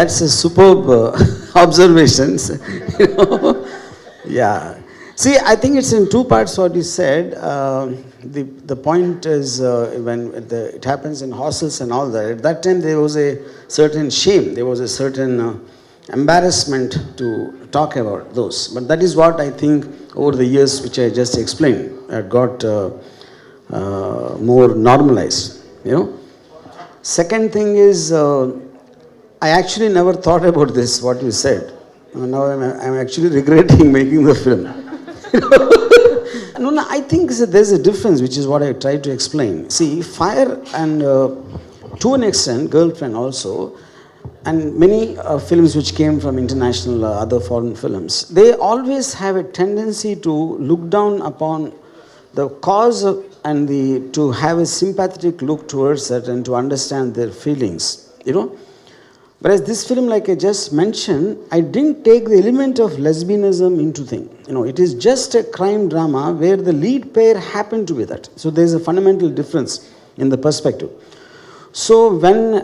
that's a superb observations. You know? Yeah. See, I think it's in two parts what you said. The point is when it happens in hostels and all that, at that time there was a certain shame, there was a certain embarrassment to talk about those. But that is what I think over the years, which I just explained, got more normalized, you know. Second thing is, I actually never thought about this, what you said. Now I'm actually regretting making the film. No, I think there's a difference, which is what I tried to explain. See, Fire and to an extent, Girlfriend also, and many films which came from international other foreign films, they always have a tendency to look down upon the cause and to have a sympathetic look towards it and to understand their feelings, you know. Whereas this film, like I just mentioned, I didn't take the element of lesbianism into thing. You know, it is just a crime drama where the lead pair happen to be that. So there's a fundamental difference in the perspective. So when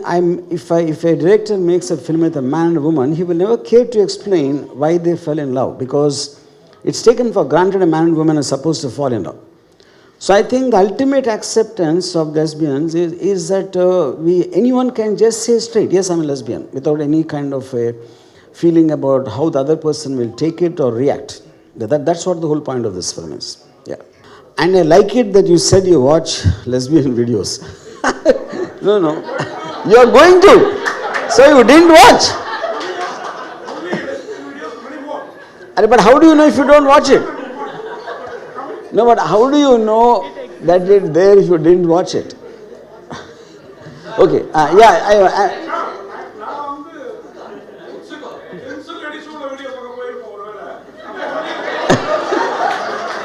if a director makes a film with a man and a woman, he will never care to explain why they fell in love, because it's taken for granted a man and woman are supposed to fall in love. So I think the ultimate acceptance of lesbians is that anyone can just say straight, yes, I'm a lesbian, without any kind of a feeling about how the other person will take it or react. That's what the whole point of this film is. Yeah. And I like it that you said you watch lesbian videos. No. You're going to. So you didn't watch. But how do you know if you don't watch it? No, but how do you know that it's there if you didn't watch it? Okay,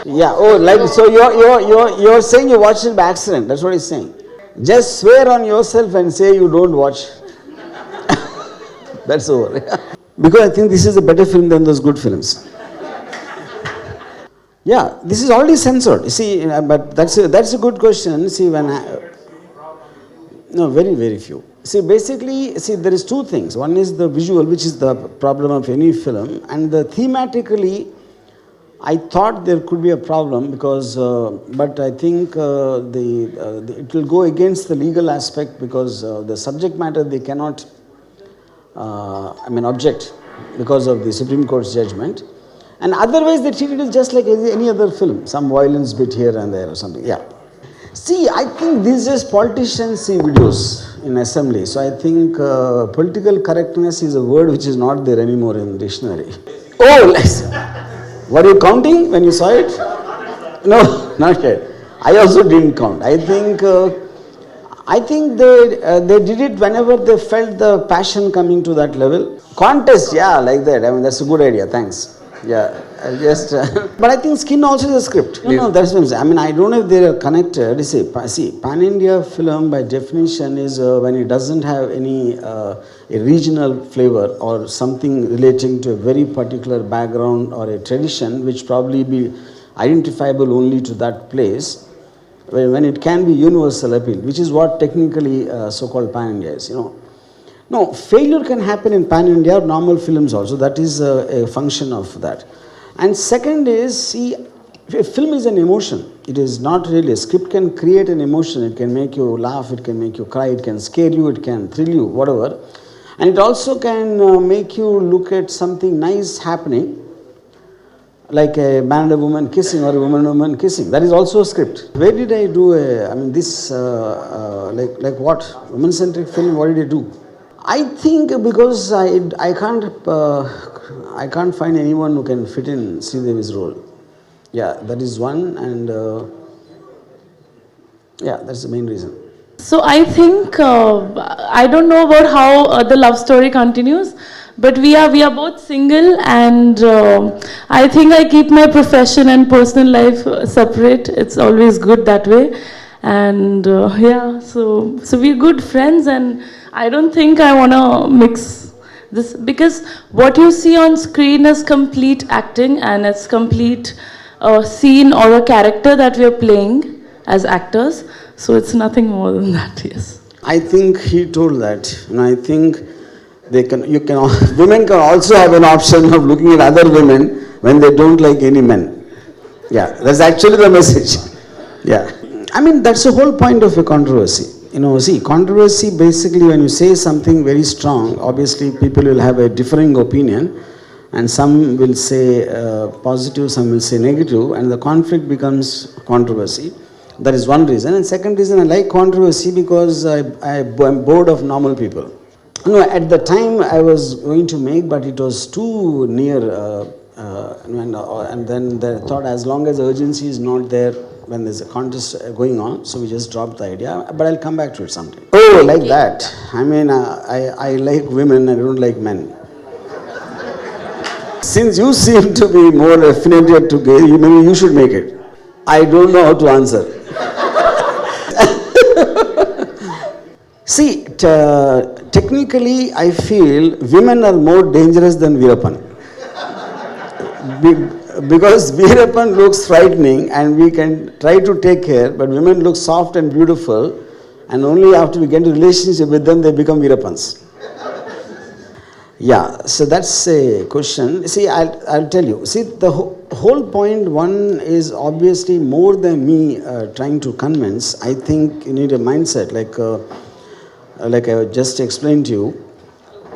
yeah, oh, like, so you're saying you watched it by accident, that's what he's saying. Just swear on yourself and say you don't watch. That's over. Because I think this is a better film than those good films. Yeah, this is already censored. See, but that's a good question. See, no, very, very few. See, basically, there is two things. One is the visual, which is the problem of any film, and thematically, I thought there could be a problem because, but I think it will go against the legal aspect because the subject matter they cannot, object because of the Supreme Court's judgment. And otherwise, they treat it just like any other film, some violence bit here and there or something. Yeah. See, I think these days politicians see videos in assembly. So I think political correctness is a word which is not there anymore in the dictionary. Oh, were you counting when you saw it? No, not yet. I also didn't count. I think they did it whenever they felt the passion coming to that level. Contest, yeah, like that. I mean, that's a good idea. Thanks. Yeah, but I think Skin also is a script. No, that's what I'm saying. I mean, I don't know if they are connected. See, Pan-India film by definition is when it doesn't have any a regional flavor or something relating to a very particular background or a tradition, which probably be identifiable only to that place, when it can be universal appeal, which is what technically so-called Pan-India is, you know. No, failure can happen in Pan-India or normal films also. That is a function of that. And second is, see, a film is an emotion. It is not really. A script can create an emotion. It can make you laugh. It can make you cry. It can scare you. It can thrill you, whatever. And it also can make you look at something nice happening, like a man and a woman kissing or a woman and a woman kissing. That is also a script. Where did I do like what? Woman-centric film, what did I do? I think because I can't find anyone who can fit in Sridevi's role. Yeah, that is one, and yeah, that's the main reason. So I think I don't know about how the love story continues, but we are both single, and I think I keep my profession and personal life separate. It's always good that way, and yeah, so we're good friends, and I don't think I want to mix this, because what you see on screen is complete acting, and it's complete scene or a character that we're playing as actors. So it's nothing more than that, yes. I think he told that. And I think You can, women can also have an option of looking at other women when they don't like any men. Yeah, that's actually the message. Yeah. I mean, that's the whole point of a controversy. See, controversy basically, when you say something very strong, obviously people will have a differing opinion, and some will say positive, some will say negative, and the conflict becomes controversy. That is one reason. And second reason, I like controversy because I'm bored of normal people. At the time I was going to make, but it was too near, and then they thought as long as urgency is not there when there's a contest going on, so we just dropped the idea. But I'll come back to it someday. Oh, like that. I mean, I like women, I don't like men. Since you seem to be more affiliated to gay, maybe you should make it. I don't know how to answer. See, technically, I feel women are more dangerous than Veerappan. Because Veerappan looks frightening and we can try to take care, but women look soft and beautiful, and only after we get into relationship with them, they become Veerappans. Yeah, so that's a question. See, I'll tell you. See, the whole point one is obviously more than me trying to convince. I think you need a mindset like I just explained to you.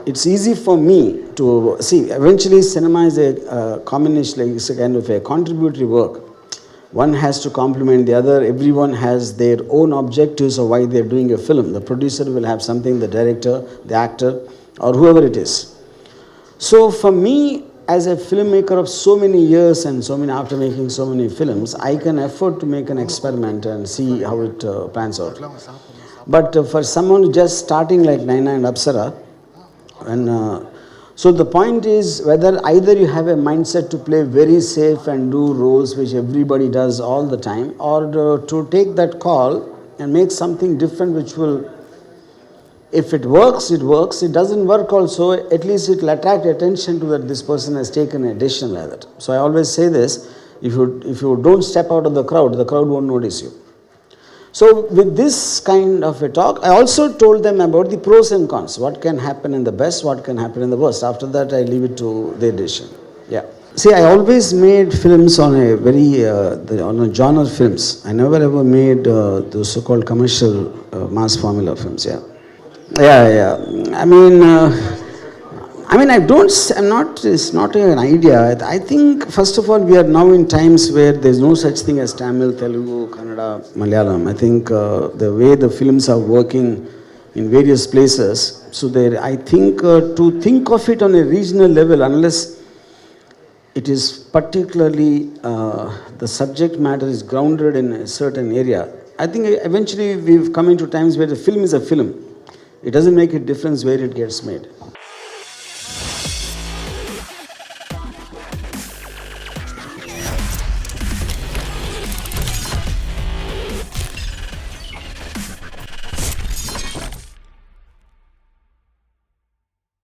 It's easy for me to see. Eventually, cinema is a combination, it's a kind of a contributory work. One has to complement the other. Everyone has their own objectives of why they're doing a film. The producer will have something, the director, the actor, or whoever it is. So for me, as a filmmaker of so many years and after making so many films, I can afford to make an experiment and see how it pans out. But for someone just starting like Naina and Apsara, so the point is whether either you have a mindset to play very safe and do roles which everybody does all the time, or to take that call and make something different which will, if it works, it works. It doesn't work also, at least it will attract attention to that this person has taken a decision like that. So I always say this, if you don't step out of the crowd won't notice you. So with this kind of a talk, I also told them about the pros and cons. What can happen in the best, what can happen in the worst. After that, I leave it to their decision. Yeah. See, I always made films on a very, on a genre films. I never ever made the so-called commercial mass formula films, yeah. Yeah. It's not an idea. I think, first of all, we are now in times where there's no such thing as Tamil, Telugu, Kannada, Malayalam. I think the way the films are working in various places, so there, I think to think of it on a regional level, unless it is particularly, the subject matter is grounded in a certain area, I think eventually we've come into times where the film is a film. It doesn't make a difference where it gets made.